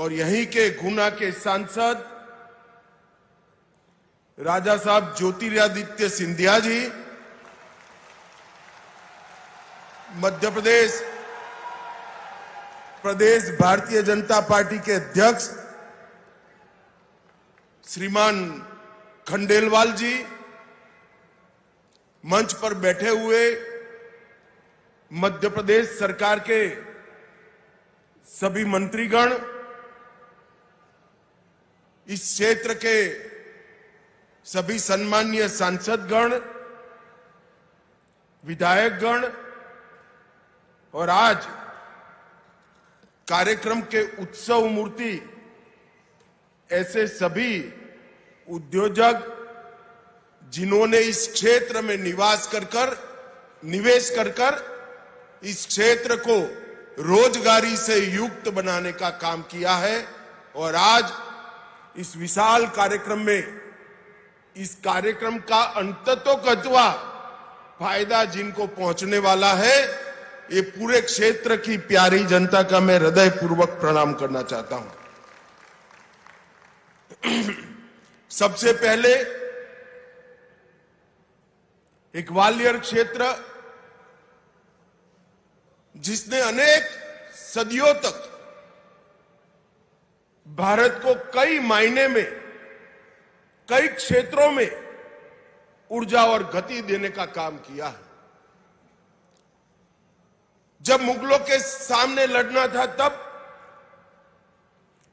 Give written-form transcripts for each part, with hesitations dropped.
और यहीं के गुना के सांसद राजा साहब ज्योतिरादित्य सिंधिया जी, मध्य प्रदेश भारतीय जनता पार्टी के अध्यक्ष श्रीमान खंडेलवाल जी, मंच पर बैठे हुए मध्य प्रदेश सरकार के सभी मंत्रीगण, इस क्षेत्र के सभी सम्मानीय सांसदगण, विधायकगण और आज कार्यक्रम के उत्सव मूर्ति ऐसे सभी उद्योजक जिन्होंने इस क्षेत्र में निवेश कर इस क्षेत्र को रोजगारी से युक्त बनाने का काम किया है और आज इस विशाल कार्यक्रम में इस कार्यक्रम का अंततोगत्वा फायदा जिनको पहुंचने वाला है, ये पूरे क्षेत्र की प्यारी जनता का मैं हृदयपूर्वक प्रणाम करना चाहता हूं। सबसे पहले एक ग्वालियर क्षेत्र जिसने अनेक सदियों तक भारत को कई मायने में कई क्षेत्रों में ऊर्जा और गति देने का काम किया है। जब मुगलों के सामने लड़ना था तब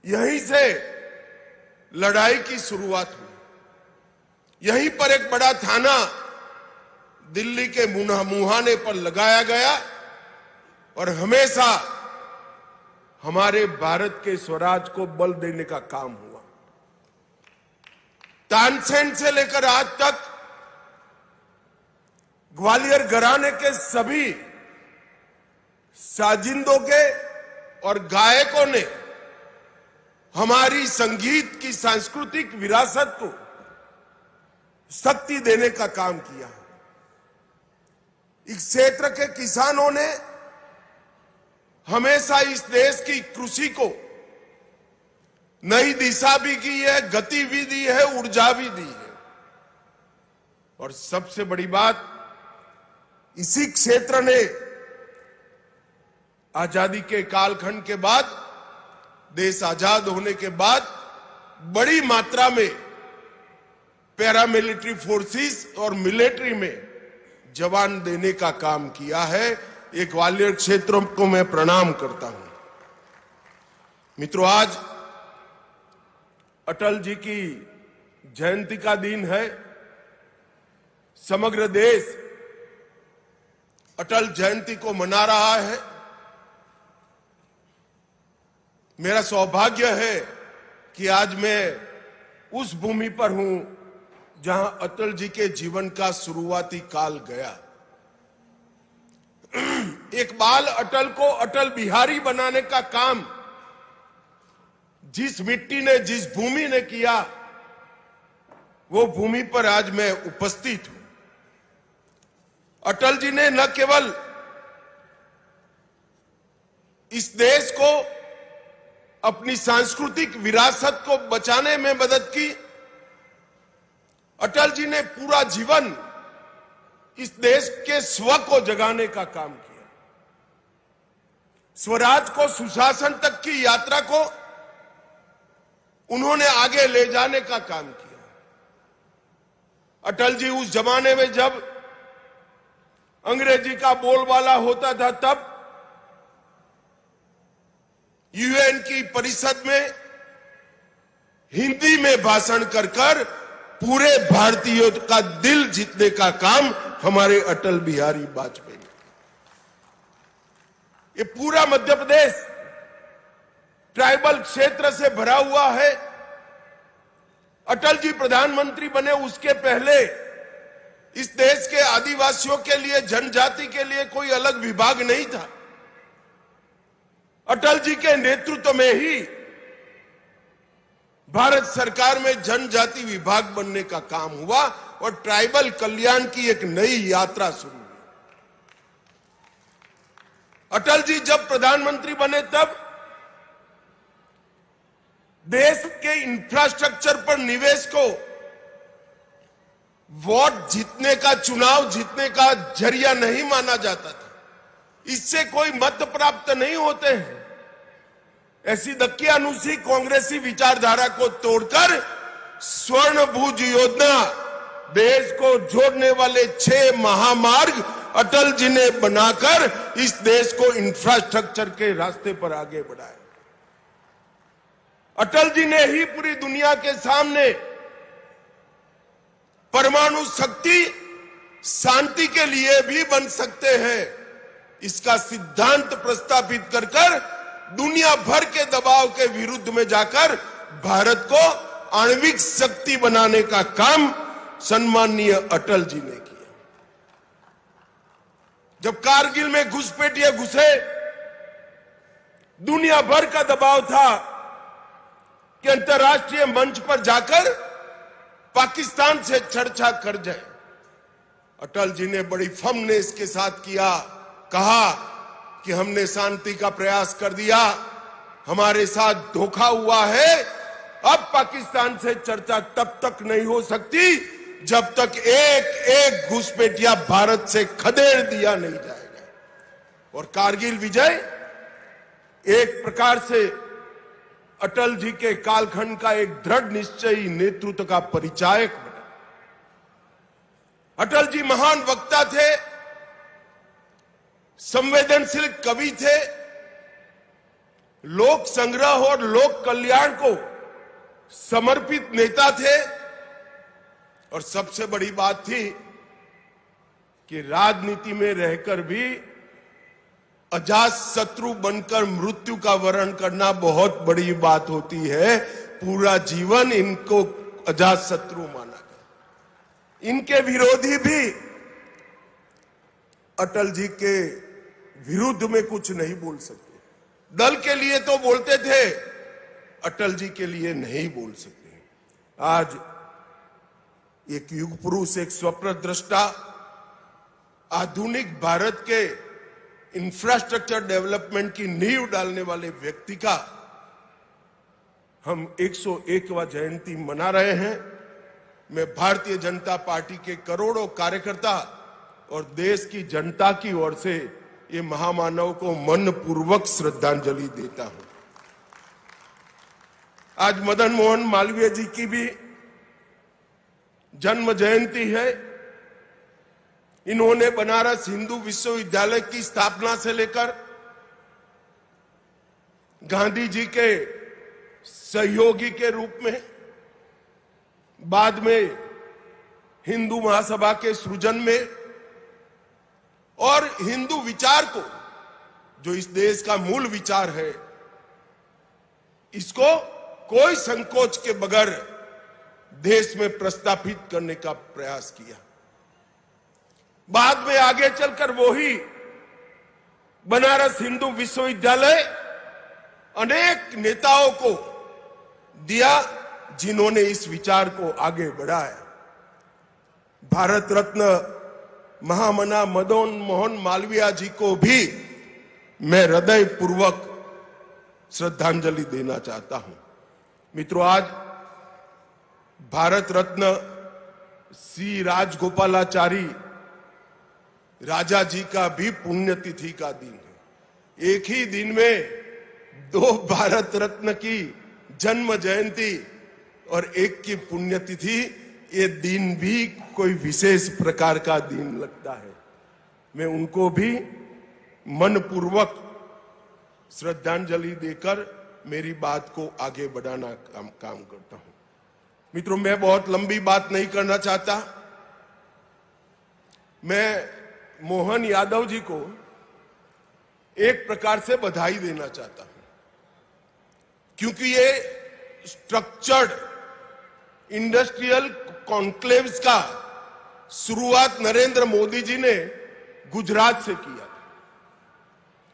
यहीं से लड़ाई की शुरुआत हुई। यहीं पर एक बड़ा थाना दिल्ली के मुहाने पर लगाया गया और हमेशा हमारे भारत के स्वराज को बल देने का काम हुआ। तानसेन से लेकर आज तक ग्वालियर घराने के सभी साजिंदों के और गायकों ने हमारी संगीत की सांस्कृतिक विरासत को शक्ति देने का काम किया है। इस क्षेत्र के किसानों ने हमेशा इस देश की कृषि को नई दिशा भी की है, गति भी दी है, ऊर्जा भी दी है। और सबसे बड़ी बात, इसी क्षेत्र ने आजादी के कालखंड के बाद, देश आजाद होने के बाद बड़ी मात्रा में पैरामिलिट्री फोर्सेस और मिलिट्री में जवान देने का काम किया है। ये ग्वालियर क्षेत्रों को मैं प्रणाम करता हूं। मित्रों, आज अटल जी की जयंती का दिन है। समग्र देश अटल जयंती को मना रहा है। मेरा सौभाग्य है कि आज मैं उस भूमि पर हूं जहां अटल जी के जीवन का शुरुआती काल गया। एक बाल अटल को अटल बिहारी बनाने का काम जिस मिट्टी ने, जिस भूमि ने किया, वो भूमि पर आज मैं उपस्थित हूं। अटल जी ने न केवल इस देश को अपनी सांस्कृतिक विरासत को बचाने में मदद की, अटल जी ने पूरा जीवन इस देश के स्व को जगाने का काम किया। स्वराज को, सुशासन तक की यात्रा को उन्होंने आगे ले जाने का काम किया। अटल जी उस जमाने में जब अंग्रेजी का बोलबाला होता था, तब यूएन की परिषद में हिंदी में भाषण कर पूरे भारतीयों का दिल जीतने का काम हमारे अटल बिहारी वाजपेयी ने। ये पूरा मध्य प्रदेश ट्राइबल क्षेत्र से भरा हुआ है। अटल जी प्रधानमंत्री बने उसके पहले इस देश के आदिवासियों के लिए, जनजाति के लिए कोई अलग विभाग नहीं था। अटल जी के नेतृत्व में ही भारत सरकार में जनजाति विभाग बनने का काम हुआ और ट्राइबल कल्याण की एक नई यात्रा शुरू हुई। अटल जी जब प्रधानमंत्री बने तब देश के इंफ्रास्ट्रक्चर पर निवेश को वोट जीतने का, चुनाव जीतने का जरिया नहीं माना जाता था। इससे कोई मत प्राप्त नहीं होते हैं। ऐसी दकियानुसी कांग्रेसी विचारधारा को तोड़कर स्वर्ण भुज योजना, देश को जोड़ने वाले 6 महामार्ग अटल जी ने बनाकर इस देश को इंफ्रास्ट्रक्चर के रास्ते पर आगे बढ़ाया। अटल जी ने ही पूरी दुनिया के सामने परमाणु शक्ति शांति के लिए भी बन सकते हैं, इसका सिद्धांत प्रस्तावित कर दुनिया भर के दबाव के विरुद्ध में जाकर भारत को आणविक शक्ति बनाने का काम सम्माननीय अटल जी ने किया। जब कारगिल में घुसपैठिए घुसे, दुनिया भर का दबाव था कि अंतर्राष्ट्रीय मंच पर जाकर पाकिस्तान से चर्चा कर जाए। अटल जी ने बड़ी फर्मनेस के साथ किया, कहा कि हमने शांति का प्रयास कर दिया, हमारे साथ धोखा हुआ है, अब पाकिस्तान से चर्चा तब तक नहीं हो सकती जब तक एक एक घुसपैठिया भारत से खदेड़ दिया नहीं जाएगा। और कारगिल विजय एक प्रकार से अटल जी के कालखंड का एक दृढ़ निश्चयी नेतृत्व का परिचायक बना। अटल जी महान वक्ता थे, संवेदनशील कवि थे, लोक संग्रह और लोक कल्याण को समर्पित नेता थे, और सबसे बड़ी बात थी कि राजनीति में रहकर भी अजात शत्रु बनकर मृत्यु का वरण करना बहुत बड़ी बात होती है। पूरा जीवन इनको अजात शत्रु माना गया। इनके विरोधी भी अटल जी के विरुद्ध में कुछ नहीं बोल सकते। दल के लिए तो बोलते थे, अटल जी के लिए नहीं बोल सकते। आज एक युग पुरुष, एक स्वप्न दृष्टा, आधुनिक भारत के इंफ्रास्ट्रक्चर डेवलपमेंट की नींव डालने वाले व्यक्ति का हम 101वां जयंती मना रहे हैं। मैं भारतीय जनता पार्टी के करोड़ों कार्यकर्ता और देश की जनता की ओर से ये महामानव को मनपूर्वक श्रद्धांजलि देता हूं। आज मदन मोहन मालवीय जी की भी जन्म जयंती है। इन्होंने बनारस हिंदू विश्वविद्यालय की स्थापना से लेकर गांधी जी के सहयोगी के रूप में, बाद में हिंदू महासभा के सृजन में, और हिंदू विचार को, जो इस देश का मूल विचार है, इसको कोई संकोच के बगैर देश में प्रस्तावित करने का प्रयास किया। बाद में आगे चलकर वो ही बनारस हिंदू विश्वविद्यालय अनेक नेताओं को दिया जिन्होंने इस विचार को आगे बढ़ाया। भारत रत्न महामना मदन मोहन मालवीय जी को भी मैं हृदय पूर्वक श्रद्धांजलि देना चाहता हूं। मित्रों, आज भारत रत्न श्री राजगोपालाचारी राजा जी का भी पुण्यतिथि का दिन है। एक ही दिन में 2 भारत रत्न की जन्म जयंती और एक की पुण्यतिथि, ये दिन भी कोई विशेष प्रकार का दिन लगता है। मैं उनको भी मनपूर्वक श्रद्धांजलि देकर मेरी बात को आगे बढ़ाना काम करता हूं। मित्रों, मैं बहुत लंबी बात नहीं करना चाहता। मैं मोहन यादव जी को एक प्रकार से बधाई देना चाहता हूं, क्योंकि ये स्ट्रक्चर्ड इंडस्ट्रियल कॉन्क्लेव्स का शुरुआत नरेंद्र मोदी जी ने गुजरात से किया।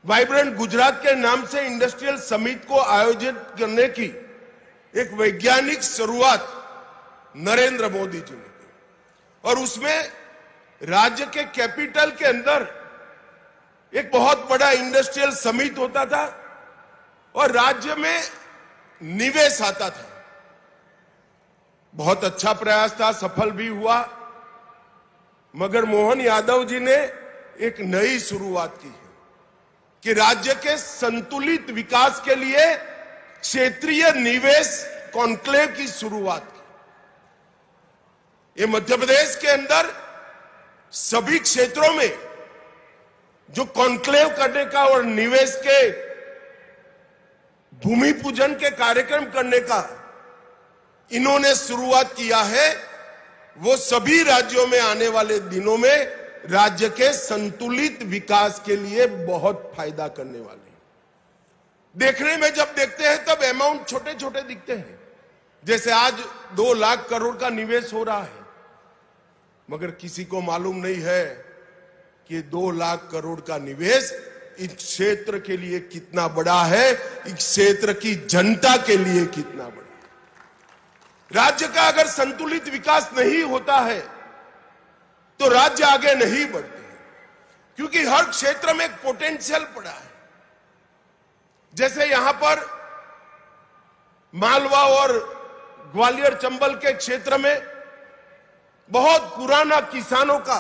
वाइब्रेंट गुजरात के नाम से इंडस्ट्रियल समिट को आयोजित करने की एक वैज्ञानिक शुरुआत नरेंद्र मोदी जी ने की, और उसमें राज्य के कैपिटल के अंदर एक बहुत बड़ा इंडस्ट्रियल समिट होता था, और राज्य में निवेश आता था। बहुत अच्छा प्रयास था, सफल भी हुआ, मगर मोहन यादव जी ने एक नई शुरुआत की है कि राज्य के संतुलित विकास के लिए क्षेत्रीय निवेश कॉन्क्लेव की शुरुआत की। ये मध्य प्रदेश के अंदर सभी क्षेत्रों में जो कॉन्क्लेव करने का और निवेश के भूमि पूजन के कार्यक्रम करने का इन्होंने शुरुआत किया है, वो सभी राज्यों में आने वाले दिनों में राज्य के संतुलित विकास के लिए बहुत फायदा करने वाले हैं। देखने में जब देखते हैं तब अमाउंट छोटे छोटे दिखते हैं, जैसे आज 2 लाख करोड़ का निवेश हो रहा है, मगर किसी को मालूम नहीं है कि 2 लाख करोड़ का निवेश इस क्षेत्र के लिए कितना बड़ा है, इस क्षेत्र की जनता के लिए कितना बड़ा है। राज्य का अगर संतुलित विकास नहीं होता है तो राज्य आगे नहीं बढ़ते हैं, क्योंकि हर क्षेत्र में एक पोटेंशियल पड़ा है। जैसे यहां पर मालवा और ग्वालियर चंबल के क्षेत्र में बहुत पुराना किसानों का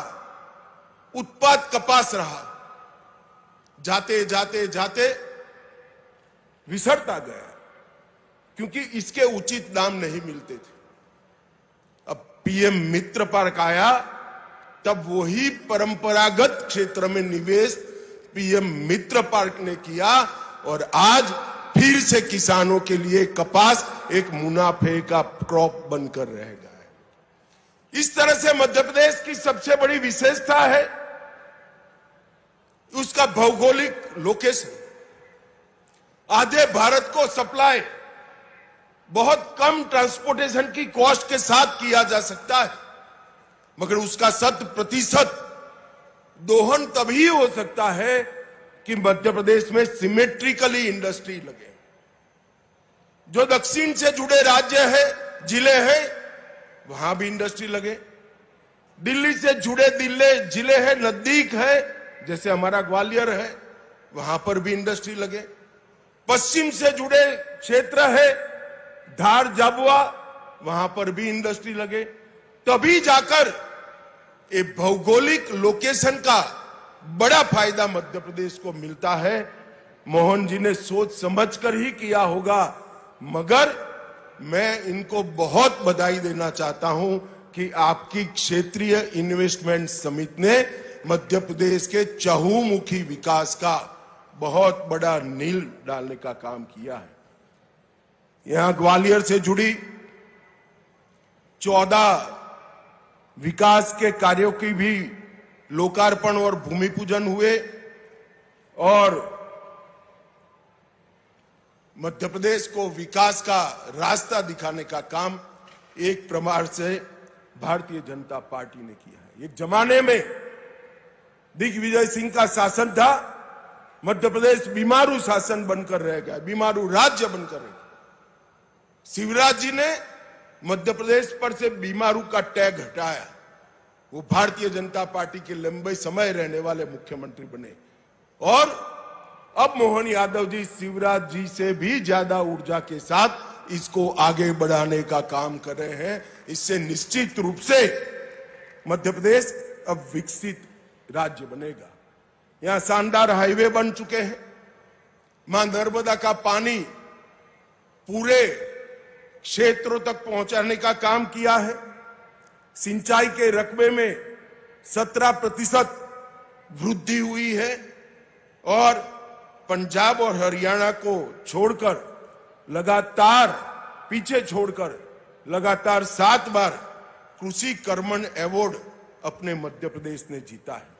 उत्पाद कपास रहा, जाते जाते जाते विसरता गया, क्योंकि इसके उचित दाम नहीं मिलते थे। अब पीएम मित्र पार्क आया, तब वही परंपरागत क्षेत्र में निवेश पीएम मित्र पार्क ने किया और आज फिर से किसानों के लिए कपास एक मुनाफे का क्रॉप बनकर रहेगा। इस तरह से मध्य प्रदेश की सबसे बड़ी विशेषता है उसका भौगोलिक लोकेशन। आधे भारत को सप्लाई बहुत कम ट्रांसपोर्टेशन की कॉस्ट के साथ किया जा सकता है, मगर उसका 100% दोहन तभी हो सकता है कि मध्य प्रदेश में सिमेट्रिकली इंडस्ट्री लगे। जो दक्षिण से जुड़े राज्य है, जिले हैं, वहां भी इंडस्ट्री लगे। दिल्ली से जुड़े जिले हैं, नजदीक है, जैसे हमारा ग्वालियर है, वहां पर भी इंडस्ट्री लगे। पश्चिम से जुड़े क्षेत्र है, धार झाबुआ, वहां पर भी इंडस्ट्री लगे। तभी जाकर ये भौगोलिक लोकेशन का बड़ा फायदा मध्य प्रदेश को मिलता है। मोहन जी ने सोच समझकर ही किया होगा, मगर मैं इनको बहुत बधाई देना चाहता हूं कि आपकी क्षेत्रीय इन्वेस्टमेंट समिति ने मध्य प्रदेश के चहुमुखी विकास का बहुत बड़ा नींव डालने का काम किया है। यहां ग्वालियर से जुड़ी 14 विकास के कार्यों की भी लोकार्पण और भूमि पूजन हुए और मध्य प्रदेश को विकास का रास्ता दिखाने का काम एक प्रकार से भारतीय जनता पार्टी ने किया है। एक जमाने में दिग्विजय सिंह का शासन था, मध्य प्रदेश बीमारू शासन बनकर रह गया, बीमारू राज्य बनकर रह गया। शिवराज जी ने मध्य प्रदेश पर से बीमारू का टैग हटाया, वो भारतीय जनता पार्टी के लंबे समय रहने वाले मुख्यमंत्री बने और अब मोहन यादव जी शिवराज जी से भी ज्यादा ऊर्जा के साथ इसको आगे बढ़ाने का काम कर रहे हैं। इससे निश्चित रूप से मध्य प्रदेश अब विकसित राज्य बनेगा। यहां शानदार हाईवे बन चुके हैं, मां नर्मदा का पानी पूरे क्षेत्रों तक पहुंचाने का काम किया है। सिंचाई के रकबे में 17% वृद्धि हुई है और पंजाब और हरियाणा को छोड़कर लगातार पीछे छोड़कर लगातार 7 बार कृषि कर्मण अवार्ड अपने मध्य प्रदेश ने जीता है।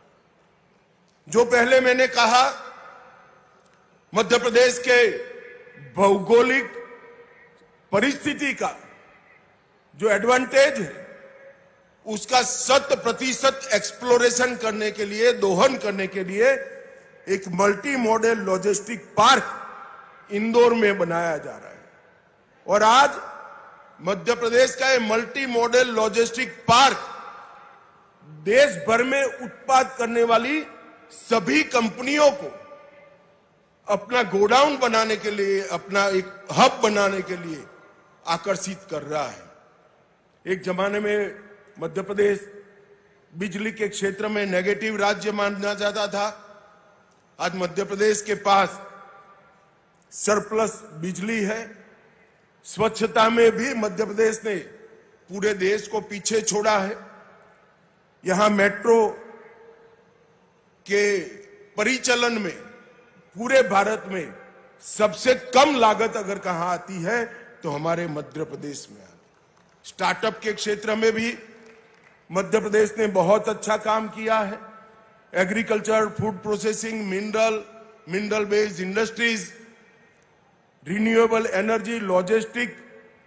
जो पहले मैंने कहा, मध्य प्रदेश के भौगोलिक परिस्थिति का जो एडवांटेज है उसका 100% एक्सप्लोरेशन करने के लिए, दोहन करने के लिए एक multi modal logistic park Indore में बनाया जा रहा है और आज मध्य प्रदेश का ये मल्टी मॉडल लॉजिस्टिक पार्क देश भर में उत्पाद करने वाली सभी कंपनियों को अपना गोडाउन बनाने के लिए, अपना एक हब बनाने के लिए आकर्षित कर रहा है। एक जमाने में मध्य प्रदेश बिजली के क्षेत्र में नेगेटिव राज्य माना जाता था। आज मध्य प्रदेश के पास सरप्लस बिजली है। स्वच्छता में भी मध्य प्रदेश ने पूरे देश को पीछे छोड़ा है। यहां मेट्रो के परिचालन में पूरे भारत में सबसे कम लागत अगर कहां आती है तो हमारे मध्य प्रदेश में आती है। स्टार्टअप के क्षेत्र में भी मध्य प्रदेश ने बहुत अच्छा काम किया है। Agriculture, food processing, mineral based industries, renewable energy, logistic,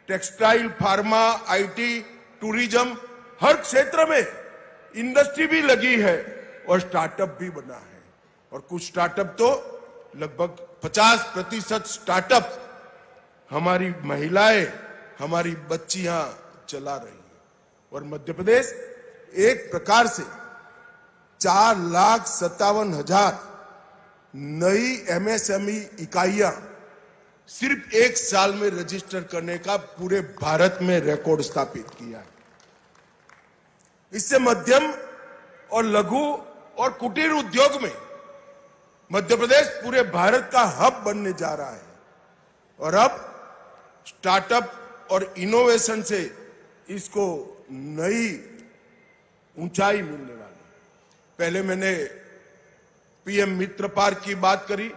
textile, pharma, IT, tourism, हर क्षेत्र में इंडस्ट्री भी लगी है और स्टार्टअप भी बना है। और कुछ स्टार्टअप तो लगभग 50% स्टार्टअप हमारी महिलाएं, हमारी बच्चियां चला रही हैं। और मध्य प्रदेश एक प्रकार से 4,57,000 नई एमएसएमई इकाइयां सिर्फ एक साल में रजिस्टर करने का पूरे भारत में रिकॉर्ड स्थापित किया है। इससे मध्यम और लघु और कुटीर उद्योग में मध्य प्रदेश पूरे भारत का हब बनने जा रहा है। और अब स्टार्टअप और इनोवेशन से इसको नई ऊंचाई मिलने वाली। पहले मैंने पीएम मित्र पार्क की बात करी।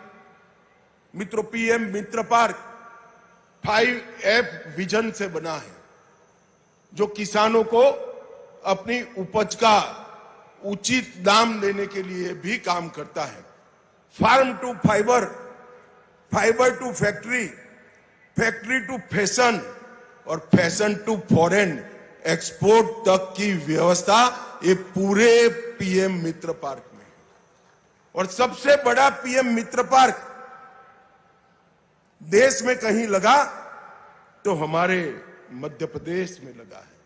मित्रों, पीएम मित्र पार्क 5F विजन से बना है, जो किसानों को अपनी उपज का उचित दाम देने के लिए भी काम करता है। Farm to fibre, fibre to factory, factory to fashion और फैशन टू फॉरेन एक्सपोर्ट तक की व्यवस्था ये पूरे पीएम मित्र पार्क में। और सबसे बड़ा पीएम मित्र पार्क देश में कहीं लगा तो हमारे मध्य प्रदेश में लगा है।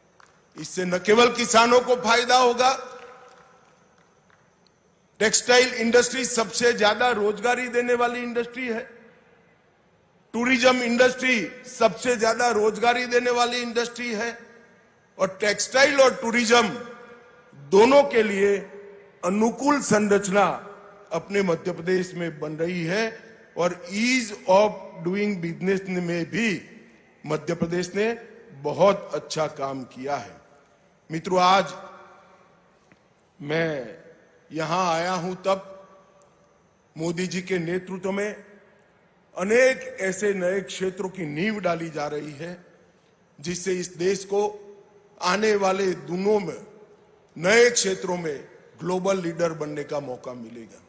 इससे न केवल किसानों को फायदा होगा, टेक्सटाइल इंडस्ट्री सबसे ज्यादा रोजगारी देने वाली इंडस्ट्री है। टूरिज्म इंडस्ट्री सबसे ज्यादा रोजगारी देने वाली इंडस्ट्री है। और टेक्सटाइल और टूरिज्म दोनों के लिए अनुकूल संरचना अपने मध्य प्रदेश में बन रही है। और ईज ऑफ डूइंग बिजनेस में भी मध्य प्रदेश ने बहुत अच्छा काम किया है। मित्रों, आज मैं यहां आया हूं तब मोदी जी के नेतृत्व में अनेक ऐसे नए क्षेत्रों की नींव डाली जा रही है, जिससे इस देश को आने वाले दिनों में नए क्षेत्रों में ग्लोबल लीडर बनने का मौका मिलेगा।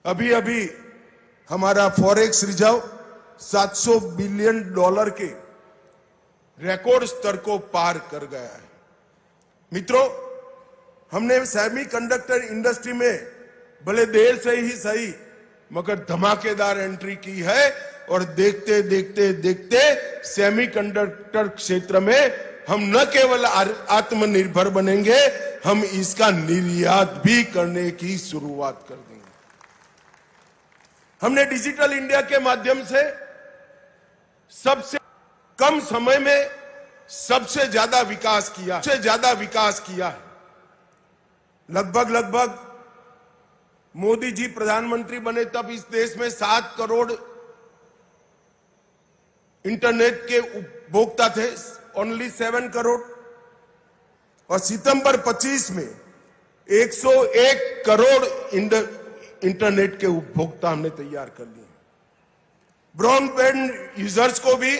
अभी अभी हमारा फॉरेक्स रिजर्व $700 बिलियन के रिकॉर्ड स्तर को पार कर गया है। मित्रों, हमने सेमीकंडक्टर इंडस्ट्री में भले देर से ही सही मगर धमाकेदार एंट्री की है। और देखते देखते देखते सेमीकंडक्टर क्षेत्र में हम न केवल आत्मनिर्भर बनेंगे, हम इसका निर्यात भी करने की शुरुआत कर देंगे। हमने डिजिटल इंडिया के माध्यम से सबसे कम समय में सबसे ज्यादा विकास किया है। लगभग मोदी जी प्रधानमंत्री बने तब इस देश में 7 करोड़ इंटरनेट के उपभोक्ता थे, ओनली 7 करोड़। और सितंबर 25 में 101 करोड़ इंटरनेट के उपभोक्ता हमने तैयार कर लिए। ब्रॉडबैंड यूजर्स को भी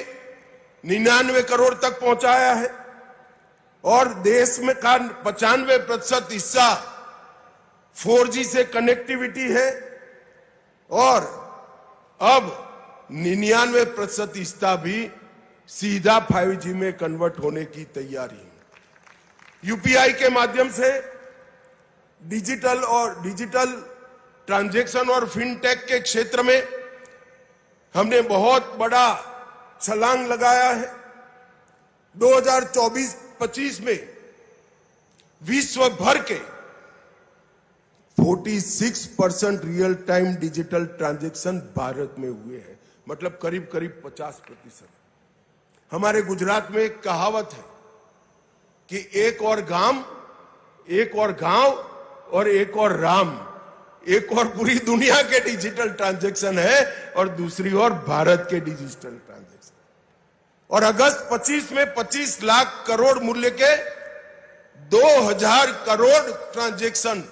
99 करोड़ तक पहुंचाया है। और देश में का 95% हिस्सा 4G से कनेक्टिविटी है। और अब 99% हिस्सा भी सीधा 5G में कन्वर्ट होने की तैयारी है। यूपीआई के माध्यम से डिजिटल ट्रांजैक्शन और फिनटेक के क्षेत्र में हमने बहुत बड़ा छलांग लगाया है। 2024-25 में विश्व भर के 46% real time digital transaction Bharat में हुए हैं, मतलब करीब करीब 50%। हमारे गुजरात में एक कहावत है कि एक और गांव और एक और राम, एक और पूरी दुनिया के डिजिटल ट्रांजैक्शन है और दूसरी ओर भारत के डिजिटल ट्रांजैक्शन। और अगस्त 25 में 25 लाख करोड़ मूल्य के 2000 करोड़ ट्रांजैक्शन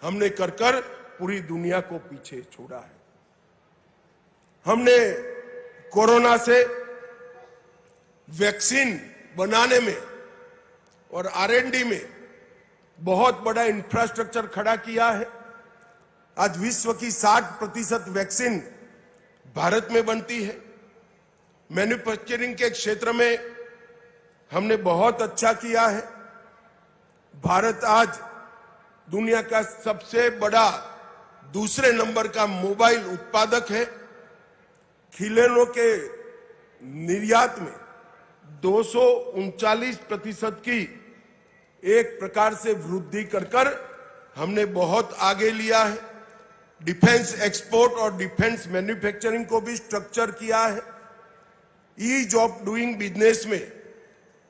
हमने कर पूरी दुनिया को पीछे छोड़ा है। हमने कोरोना से वैक्सीन बनाने में और R&D में बहुत बड़ा इंफ्रास्ट्रक्चर खड़ा किया है। आज विश्व की 60% वैक्सीन भारत में बनती है। मैन्युफैक्चरिंग के क्षेत्र में हमने बहुत अच्छा किया है। भारत आज दुनिया का सबसे बड़ा दूसरे नंबर का मोबाइल उत्पादक है। खिलौनों के निर्यात में 239% की एक प्रकार से वृद्धि कर हमने बहुत आगे लिया है। डिफेंस एक्सपोर्ट और डिफेंस मैन्युफैक्चरिंग को भी स्ट्रक्चर किया है। ईज ऑफ डूइंग बिजनेस में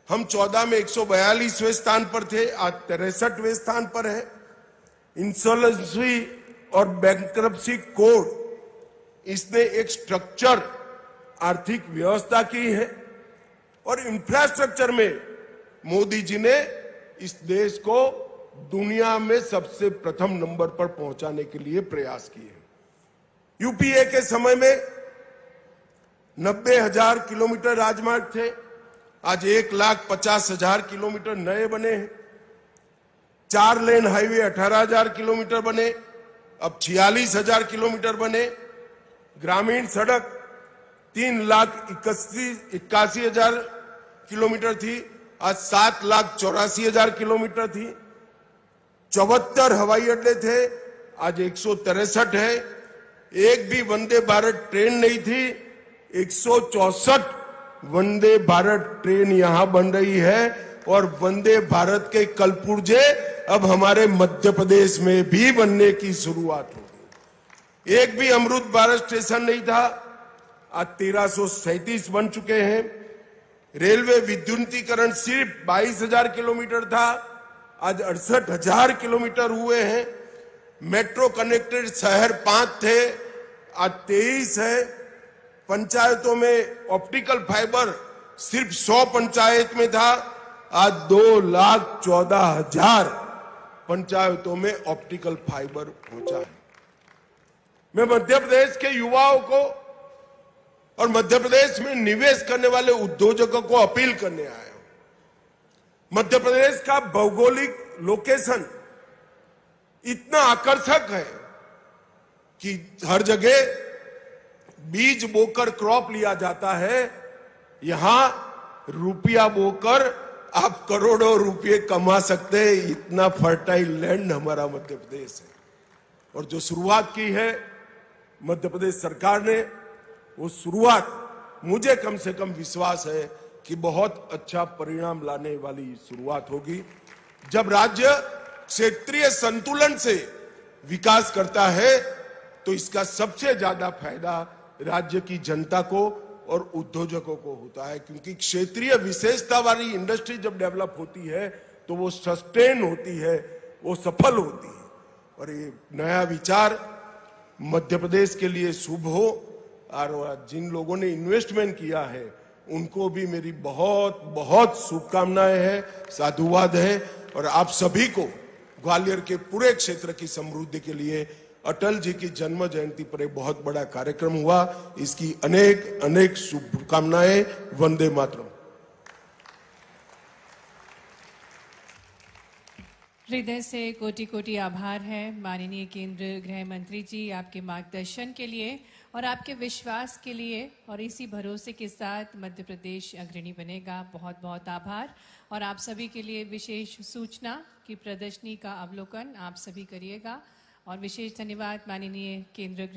हम 14 में 142वें स्थान पर थे, आज 63वें स्थान पर है। इंसॉल्वेंसी और बैंक्रप्सी कोड, इसने एक स्ट्रक्चर आर्थिक व्यवस्था की है। और इंफ्रास्ट्रक्चर में मोदी जी ने इस देश को दुनिया में सबसे प्रथम नंबर पर पहुंचाने के लिए प्रयास किए। यूपीए के समय में 90,000 किलोमीटर राजमार्ग थे, आज 1,50,000 किलोमीटर नए बने हैं। 4 लेन हाईवे 18,000 किलोमीटर बने, अब 46,000 किलोमीटर बने। ग्रामीण सड़क 3,81,000 किलोमीटर थी, आज 7,84,000 किलोमीटर थी। 74 हवाई अड्डे थे, आज 163 है। एक भी वंदे भारत ट्रेन नहीं थी, 164 वंदे भारत ट्रेन यहां बन रही है। और वंदे भारत के कलपुर्जे अब हमारे मध्य प्रदेश में भी बनने की शुरुआत होगी। एक भी अमृत भारत स्टेशन नहीं था, आज 1337 बन चुके हैं। रेलवे विद्युतीकरण सिर्फ 22,000 किलोमीटर था, आज 68,000 किलोमीटर हुए हैं। मेट्रो कनेक्टेड शहर 5 थे, आज 23 है। पंचायतों में ऑप्टिकल फाइबर सिर्फ 100 पंचायत में था, आज 2,14,000 पंचायतों में ऑप्टिकल फाइबर पहुंचा है। मैं मध्य प्रदेश के युवाओं को और मध्य प्रदेश में निवेश करने वाले उद्योजकों को अपील करने आया हूं। मध्य प्रदेश का भौगोलिक लोकेशन इतना आकर्षक है कि हर जगह बीज बोकर क्रॉप लिया जाता है। यहां रुपया बोकर आप करोड़ों रुपए कमा सकते हैं, इतना फर्टाइल लैंड हमारा मध्य प्रदेश है। और जो शुरुआत की है मध्य प्रदेश सरकार ने, वो शुरुआत मुझे कम से कम विश्वास है कि बहुत अच्छा परिणाम लाने वाली शुरुआत होगी। जब राज्य क्षेत्रीय संतुलन से विकास करता है तो इसका सबसे ज्यादा फायदा राज्य की जनता को और उद्योजकों को होता है, क्योंकि क्षेत्रीय विशेषता वाली इंडस्ट्री जब डेवलप होती है तो वो सस्टेन होती है, वो सफल होती है। और ये नया विचार मध्य प्रदेश के लिए शुभ हो। और जिन लोगों ने इन्वेस्टमेंट किया है उनको भी मेरी बहुत बहुत शुभकामनाएं हैं, साधुवाद है। और आप सभी को ग्वालियर के पूरे क्षेत्र की समृद्धि के लिए अटल जी की जन्म जयंती पर एक बहुत बड़ा कार्यक्रम हुआ, इसकी अनेक अनेक शुभकामनाएं। वंदे मातरम। हृदय से कोटि कोटि आभार है माननीय केंद्रीय गृह मंत्री जी, आपके मार्गदर्शन के लिए और आपके विश्वास के लिए। और इसी भरोसे के साथ मध्य प्रदेश अग्रणी बनेगा। बहुत बहुत आभार। और आप सभी के लिए विशेष सूचना कि प्रदर्शनी का अवलोकन आप सभी करिएगा। और विशेष धन्यवाद माननीय केंद्रीय